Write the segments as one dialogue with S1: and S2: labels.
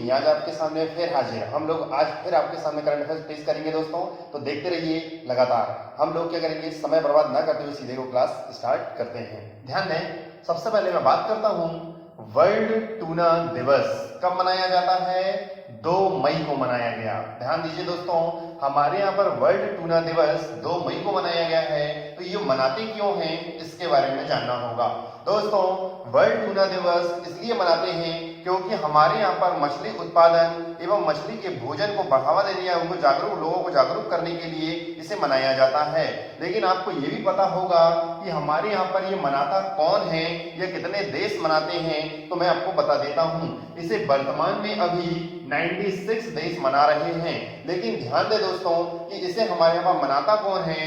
S1: नहीं, आज आपके सामने फिर हाजिर। हम लोग आज फिर आपके सामने करंट अफेयर्स पेश करेंगे दोस्तों, तो देखते रहिए लगातार। हम लोग क्या करेंगे, समय बर्बाद ना करते हुए सीधे को क्लास स्टार्ट करते हैं। ध्यान दें, सबसे पहले मैं बात करता हूं वर्ल्ड टूना दिवस कब मनाया जाता है। 2 मई को मनाया गया। ध्यान दीजिए दोस्तों, हमारे यहाँ पर वर्ल्ड टूना दिवस 2 मई को मनाया गया है। तो ये मनाते क्यों हैं, इसके बारे में जानना होगा। दोस्तों, वर्ल्ड टूना दिवस इसलिए मनाते हैं क्योंकि हमारे यहाँ पर मछली उत्पादन एवं मछली के भोजन को बढ़ावा देने या उनको लोगों को जागरूक करने के लिए इसे मनाया जाता है। लेकिन आपको ये भी पता होगा कि हमारे यहाँ पर ये मनाता कौन है या कितने देश मनाते हैं, तो मैं आपको बता देता हूँ। इसे वर्तमान में अभी 96 देश मना रहे हैं। लेकिन ध्यान दें दोस्तों कि इसे हमारे यहाँ पर मनाता कौन है,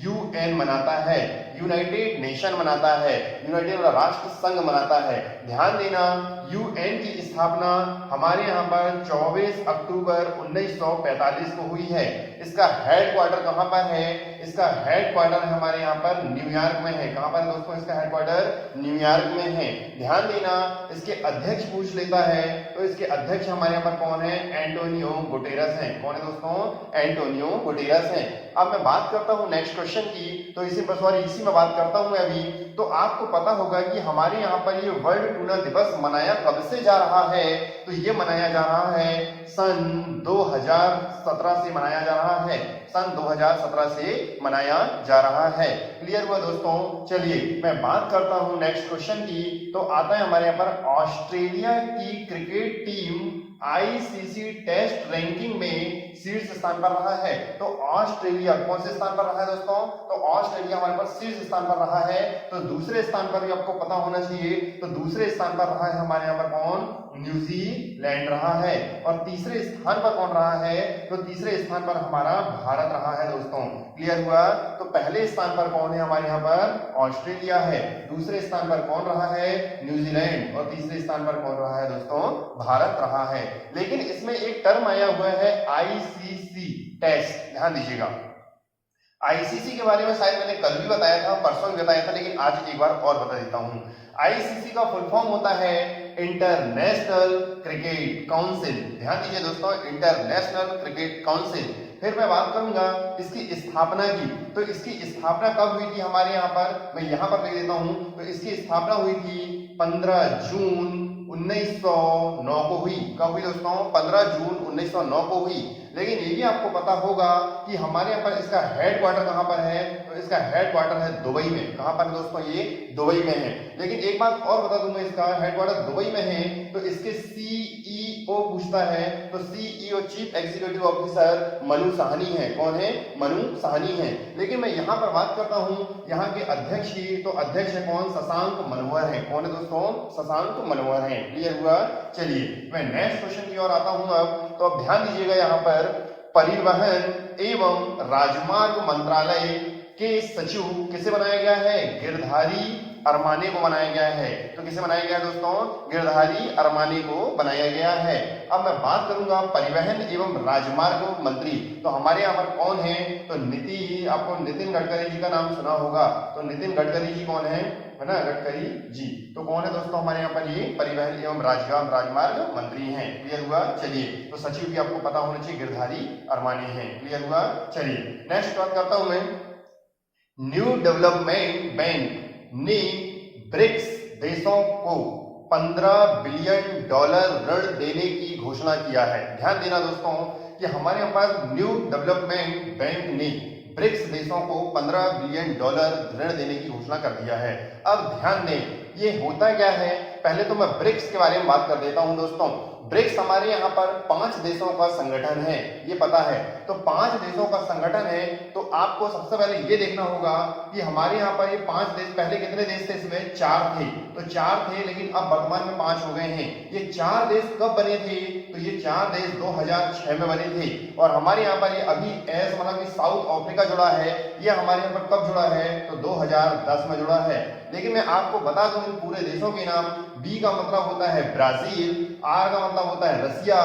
S1: यूएन मनाता है, यूनाइटेड नेशन मनाता है, यूनाइटेड राष्ट्र संघ मनाता है। ध्यान देना, यूएन की स्थापना हमारे यहाँ पर 24 अक्टूबर 1945 को हुई है। इसका हेडक्वार्टर कहाँ पर है, इसका हेडक्वार्टर हमारे यहाँ पर न्यूयॉर्क में है। कहाँ पर दोस्तों, इसका हेडक्वार्टर न्यूयॉर्क में है। ध्यान देना, इसके अध्यक्ष पूछ लेता है तो इसके अध्यक्ष हमारे यहाँ पर कौन है, एंटोनियो गुटेरस हैं। कौन है दोस्तों, एंटोनियो गुटेरस हैं। अब मैं बात करता हूँ नेक्स्ट क्वेश्चन की, तो इसी में बात करता हूँ मैं अभी। तो आपको पता होगा कि हमारे यहाँ पर ये वर्ल्ड टूना दिवस मनाया कब से जा रहा है, तो ये मनाया जा रहा है सन 2017 से मनाया जा रहा है। सन 2017 से मनाया जा रहा है। क्लियर हुआ दोस्तों। चलिए मैं बात करता हूं नेक्स्ट क्वेश्चन की। तो आता है हमारे यहाँ पर ऑस्ट्रेलिया की cricket team ICC test ranking में शीर्ष स्थान पर रहा है। तो ऑस्ट्रेलिया कौन से स्थान पर रहा है दोस्तों, तो ऑस्ट्रेलिया हमारे पास शीर्ष स्थान पर रहा है। तो दूसरे स्थान पर भी आपको पता होना चाहिए, तो दूसरे स्थान पर रहा है हमारे यहाँ पर कौन, न्यूजीलैंड रहा है। और तीसरे स्थान पर कौन रहा है, तो तीसरे स्थान पर हमारा भारत रहा है दोस्तों। क्लियर हुआ। तो पहले स्थान पर कौन है, हमारे यहाँ पर ऑस्ट्रेलिया है, दूसरे स्थान पर कौन रहा है, न्यूजीलैंड, और तीसरे स्थान पर कौन रहा है दोस्तों, भारत रहा है। लेकिन इसमें एक टर्म आया हुआ है आईसीसी टेस्ट। ध्यान दीजिएगा, आईसीसी के बारे में शायद मैंने कल भी बताया था, परसों भी बताया था, लेकिन आज एक बार और बता देता हूं। आईसीसी का फुल फॉर्म होता है इंटरनेशनल क्रिकेट काउंसिल। ध्यान दीजिए दोस्तों, इंटरनेशनल क्रिकेट काउंसिल। फिर मैं बात करूंगा इसकी स्थापना की। तो इसकी स्थापना कब हुई थी हमारे यहाँ पर, मैं यहाँ पर लिख देता हूं। तो इसकी स्थापना हुई थी 15 जून 1909 को हुई। कब हुई दोस्तों, 15 जून 1909 को हुई। लेकिन ये भी आपको पता होगा कि हमारे यहाँ पर इसका हेडक्वार्टर कहाँ पर है, तो इसका हेडक्वार्टर है दुबई में। कहाँ पर दोस्तों, ये दुबई में है। लेकिन एक बात और बता दूं मैं, इसका हेडक्वार्टर दुबई में है तो इसके सीईओ पूछता है, तो CEO chief executive officer Manu Sahni है। कौन है, मनु साहनी है। लेकिन मैं यहाँ पर बात करता हूँ यहाँ के अध्यक्ष की, तो अध्यक्ष है कौन, शशांक मनोहर है। कौन है दोस्तों, शशांक मनोहर है। क्लियर हुआ। चलिए मैं नेक्स्ट क्वेश्चन की ओर आता हूँ अब। तो अब ध्यान दीजिएगा, यहाँ पर परिवहन एवं राजमार्ग मंत्रालय के सचिव किसे बनाया गया है, गिरधारी अरमाने को बनाया गया है। तो किसे बनाया गया दोस्तों, गिरधारी अरमाने को बनाया गया है। अब मैं बात करूंगा परिवहन एवं राजमार्ग मंत्री। तो हमारे यहाँ पर कौन है, तो आपको नितिन गडकरी जी का नाम सुना होगा। तो नितिन गडकरी जी कौन है ना, गडकरी जी। तो कौन है दोस्तों, हमारे यहाँ पर ये परिवहन एवं राजमार्ग मंत्री हैं। क्लियर हुआ। चलिए, तो सचिव भी आपको पता होना चाहिए, गिरधारी अरमाने हैं। क्लियर हुआ। चलिए नेक्स्ट बात करता हूं मैं। न्यू डेवलपमेंट बैंक ने ब्रिक्स देशों को $15 बिलियन ऋण देने की घोषणा किया है। ध्यान देना दोस्तों कि हमारे यहाँ पर न्यू डेवलपमेंट बैंक ने ब्रिक्स देशों को $15 बिलियन ऋण देने की घोषणा कर दिया है। अब ध्यान दें, ये होता क्या है, पहले तो मैं ब्रिक्स के बारे में बात कर देता हूं दोस्तों। ब्रिक्स हमारे यहाँ पर 5 देशों का संगठन है, ये पता है। तो 5 देशों का संगठन है, तो आपको सबसे पहले ये देखना होगा कि हमारे यहाँ पर ये 5 देश, पहले कितने देश थे इसमें, 4 थे। तो 4 थे, लेकिन अब वर्तमान में 5 हो गए हैं। ये 4 देश कब बने थे, तो ये 4 देश 2006 में बने थे। और हमारे यहाँ पर ये अभी मतलब कि साउथ अफ्रीका जुड़ा है, ये हमारे यहाँ पर कब जुड़ा है, तो 2010 में जुड़ा है। लेकिन मैं आपको बता दूं इन पूरे देशों के नाम, बी का मतलब होता है ब्राजील, आर का मतलब होता है रसिया,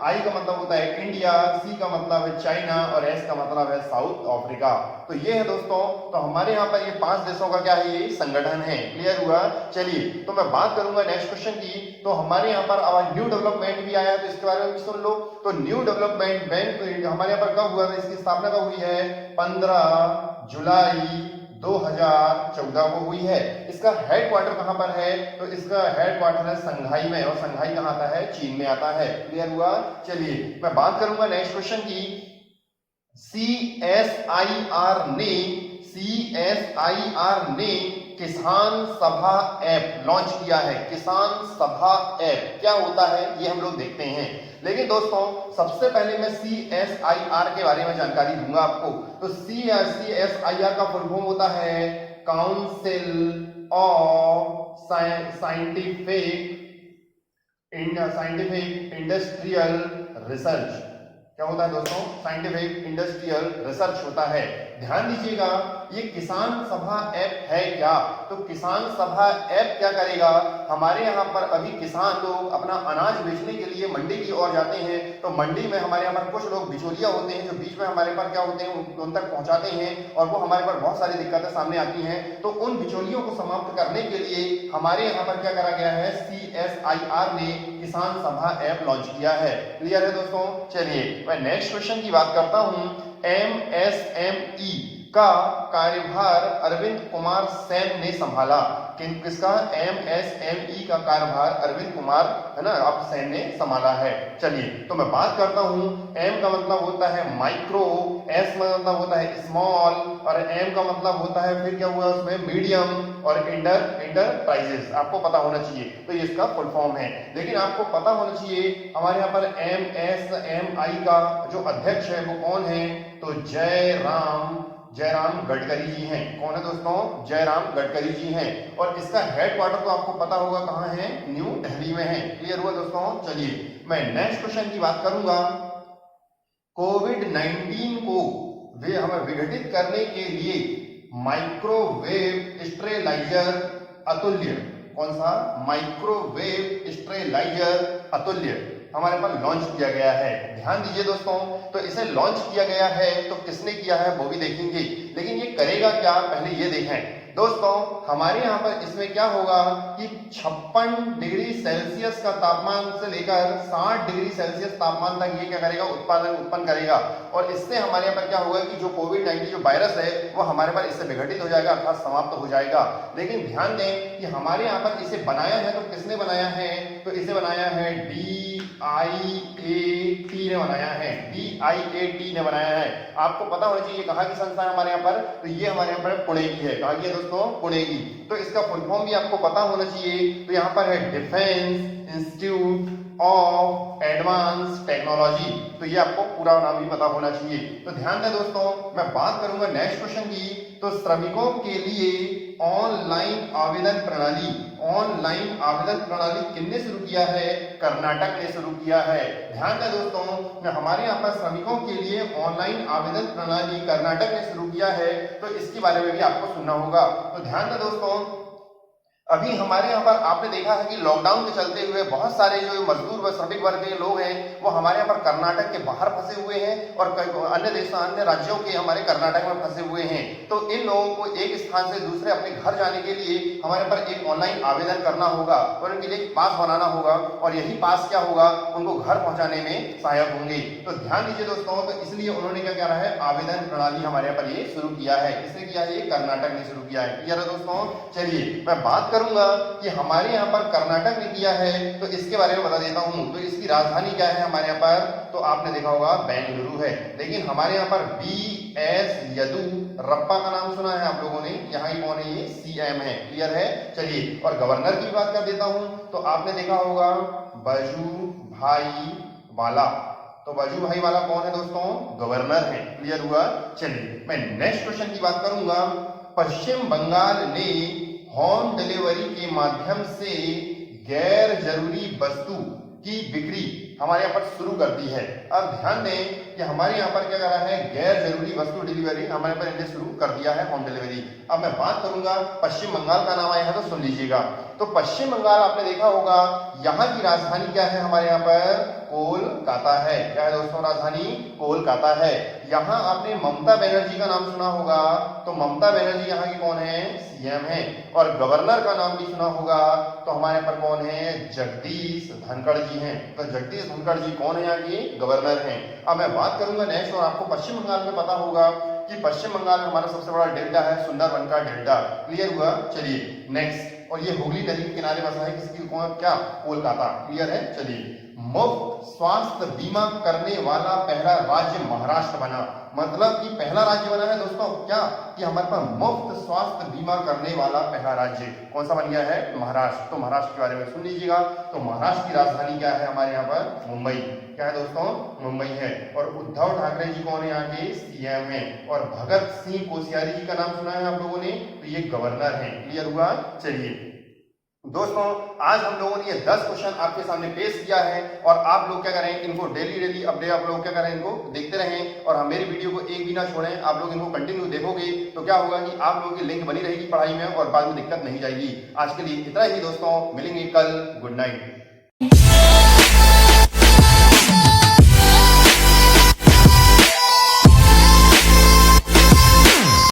S1: आई का मतलब होता है इंडिया, सी का मतलब है चाइना और एस का मतलब है साउथ अफ्रीका। तो ये है दोस्तों, तो हमारे यहाँ पर ये 5 देशों का क्या है, ये संगठन है। क्लियर हुआ? चलिए, तो मैं बात करूंगा नेक्स्ट क्वेश्चन की। तो हमारे यहाँ पर अब न्यू डेवलपमेंट भी आया, तो इसके बारे में भी सुन लो। तो न्यू डेवलपमेंट बैंक हमारे यहाँ पर कब हुआ था, इसकी स्थापना कब हुई है, 15 जुलाई 2014 को हुई है। इसका हेडक्वार्टर कहां पर है, तो इसका हेडक्वार्टर है संघाई में, और संघाई कहां आता है, चीन में आता है। क्लियर हुआ? चलिए, मैं बात करूंगा नेक्स्ट क्वेश्चन की। CSIR ने किसान सभा ऐप लॉन्च किया है। किसान सभा ऐप क्या होता है, ये हम लोग देखते हैं। लेकिन दोस्तों, सबसे पहले मैं CSIR के बारे में जानकारी दूंगा आपको। तो CSIR का फुल फॉर्म होता है council of scientific industrial research. क्या होता है दोस्तों, साइंटिफिक इंडस्ट्रियल रिसर्च होता है। ध्यान दीजिएगा, ये किसान सभा ऐप है क्या, तो किसान सभा ऐप क्या करेगा, हमारे यहाँ पर अभी किसान लोग अपना अनाज बेचने के लिए मंडी की ओर जाते हैं। तो मंडी में हमारे यहाँ पर कुछ लोग बिचौलिया होते हैं, जो बीच में हमारे पर क्या होते हैं, उन तक पहुंचाते हैं, और वो हमारे पर बहुत सारी दिक्कतें सामने आती हैं। तो उन बिचौलियों को समाप्त करने के लिए हमारे यहाँ पर क्या करा गया है, CSIR ने किसान सभा ऐप लॉन्च किया है। क्लियर है दोस्तों? चलिए, मैं नेक्स्ट क्वेश्चन की बात करता हूं। MSME का कार्यभार अरविंद कुमार सेन ने संभाला। किसका, MSME का कार्यभार अरविंद कुमार, है ना, अब सेन ने संभाला है। चलिए, तो मैं बात करता हूं। M का मतलब होता है माइक्रो, S का मतलब होता है स्मॉल, और M का मतलब होता है फिर क्या हुआ उसमें, मीडियम, और इंटरप्राइजेस। आपको पता होना चाहिए, तो ये इसका फुल फॉर्म है। लेकिन आपको पता होना चाहिए हमारे यहाँ पर MSMI का जो अध्यक्ष है वो कौन है, तो जयराम गडकरी जी हैं। कौन है दोस्तों, जयराम गडकरी जी हैं। और इसका हेडक्वार्टर तो आपको पता होगा कहां है, न्यू दिल्ली में है। क्लियर हुआ दोस्तों? चलिए, मैं नेक्स्ट क्वेश्चन की बात करूंगा। कोविड-19 को वे हमें विघटित करने के लिए माइक्रोवेव स्टेरिलाइजर अतुल्य, कौन सा, माइक्रोवेव स्टेरिलाइजर अतुल्य हमारे पास लॉन्च किया गया है। ध्यान दीजिए दोस्तों, तो इसे लॉन्च किया गया है, तो किसने किया है वो भी देखेंगे। लेकिन ये करेगा क्या, पहले ये देखें दोस्तों। हमारे यहाँ पर इसमें क्या होगा कि 56 डिग्री सेल्सियस का तापमान से लेकर 60 डिग्री सेल्सियस तापमान तक ये क्या करेगा, उत्पन्न करेगा। और इससे हमारे यहाँ पर क्या होगा कि जो कोविड-19 जो वायरस है वो हमारे पर इससे विघटित हो जाएगा, अर्थात समाप्त हो जाएगा। लेकिन ध्यान दें कि हमारे यहाँ पर इसे बनाया है, तो किसने बनाया है, तो इसे बनाया है DIAT ने बनाया है। DIAT ने बनाया है। आपको पता होना चाहिए कहाँ की संस्था है हमारे यहाँ पर, तो ये हमारे यहाँ पर पुणे की है। कहाँ की है दोस्तों, पुणे की। तो इसका फुल फॉर्म भी आपको पता होना चाहिए। तो यहाँ पर है defence institute of advance technology. तो ये आपको पूरा नाम भी पता होना चाहिए। तो ध्यान दें दोस्तों, मैं बात करूंगा नेक्स्ट क्वेश्चन की। तो श्रमिकों के लिए ऑनलाइन आवेदन प्रणाली किसने शुरू किया है, कर्नाटक ने शुरू किया है। ध्यान दें दोस्तों, हमारे यहाँ पर श्रमिकों के लिए ऑनलाइन आवेदन प्रणाली कर्नाटक ने शुरू किया है। तो इसके बारे में भी आपको सुनना होगा। तो ध्यान दें दोस्तों, अभी हमारे यहाँ पर आपने देखा है कि लॉकडाउन के चलते हुए बहुत सारे जो मजदूर व श्रमिक वर्ग के लोग हैं वो हमारे यहाँ पर कर्नाटक के बाहर फंसे हुए हैं, और अन्य राज्यों के हमारे कर्नाटक में फंसे हुए हैं। तो इन लोगों को एक स्थान से दूसरे अपने घर जाने के लिए हमारे पर एक ऑनलाइन आवेदन करना होगा, और उनके लिए एक पास बनाना होगा, और यही पास क्या होगा, उनको घर पहुंचाने में सहायक होंगे। तो ध्यान दीजिए दोस्तों, तो इसलिए उन्होंने क्या करा है, आवेदन प्रणाली हमारे यहाँ पर ये शुरू किया है। किसने किया है, ये कर्नाटक ने शुरू किया है। क्लियर है दोस्तों? चलिए, मैं बात करूंगा कि हमारे यहाँ पर कर्नाटक ने किया है, तो इसके बारे में बता देता हूं। तो इसकी राजधानी क्या है हमारे यहाँ पर, तो आपने देखा होगा बेंगलुरु है। लेकिन हमारे यहाँ पर BS येदियुरप्पा का नाम सुना है आप लोगों ने, यहाँ ही कौन है, ये CM है। क्लियर है? चलिए, और गवर्नर की बात कर देता हूं। तो आपने देखा होगा वजुभाई वाला। तो वजुभाई वाला कौन है दोस्तों, गवर्नर है। क्लियर हुआ? चलिए, मैं नेक्स्ट क्वेश्चन की बात करूंगा। पश्चिम बंगाल ने होम डिलीवरी के माध्यम से गैर जरूरी वस्तु की बिक्री हमारे यहाँ पर शुरू कर दी है। अब ध्यान दें कि हमारे यहाँ पर क्या कर रहा है, गैर जरूरी वस्तु डिलीवरी हमारे पर इन्हें शुरू कर दिया है, होम डिलीवरी। अब मैं बात करूंगा पश्चिम बंगाल का नाम आया है तो सुन लीजिएगा। तो पश्चिम बंगाल आपने देखा होगा यहाँ की राजधानी क्या है, हमारे यहाँ पर कोलकाता है। क्या है दोस्तों, राजधानी कोलकाता है। यहाँ आपने ममता बनर्जी का नाम सुना होगा, तो ममता बनर्जी यहाँ की कौन है, सीएम है। और गवर्नर का नाम भी सुना होगा, तो हमारे पर कौन है, जगदीश धनखड़ जी हैं। तो जगदीश धनखड़ जी कौन है, यहाँ की गवर्नर हैं। अब मैं बात करूंगा नेक्स्ट, और आपको पश्चिम बंगाल में पता होगा कि पश्चिम बंगाल में हमारा सबसे बड़ा डेल्टा है सुंदरबन का डेल्टा। क्लियर हुआ, चलिए नेक्स्ट। और ये हुगली नदी के किनारे बसा है, किसकी, कौन, क्या, कोलकाता। क्लियर है, चलिए। मुफ्त स्वास्थ्य बीमा करने वाला पहला राज्य महाराष्ट्र बना। मतलब कि पहला राज्य बना है दोस्तों क्या, कि हमारे पास मुफ्त स्वास्थ्य बीमा करने वाला पहला राज्य कौन सा बन गया है, महाराष्ट्र। तो महाराष्ट्र के बारे में सुन लीजिएगा। तो महाराष्ट्र की राजधानी क्या है हमारे यहाँ पर, मुंबई। क्या है दोस्तों, मुंबई है। और उद्धव ठाकरे जी कौन है, यहाँ के सीएम है। और भगत सिंह कोश्यारी जी का नाम सुना है आप लोगों ने, तो ये गवर्नर है। क्लियर हुआ, चलिए दोस्तों आज हम लोगों ने ये 10 क्वेश्चन आपके सामने पेश किया है, और आप लोग क्या करें, इनको डेली अपडेट आप लोग क्या करें, इनको देखते रहें। और हम मेरी वीडियो को एक भी ना छोड़ें, आप लोग इनको कंटिन्यू देखोगे तो क्या होगा कि आप लोगों की लिंक बनी रहेगी पढ़ाई में, और बाद में दिक्कत नहीं जाएगी। आज के लिए इतना ही दोस्तों, मिलेंगे कल। Good night.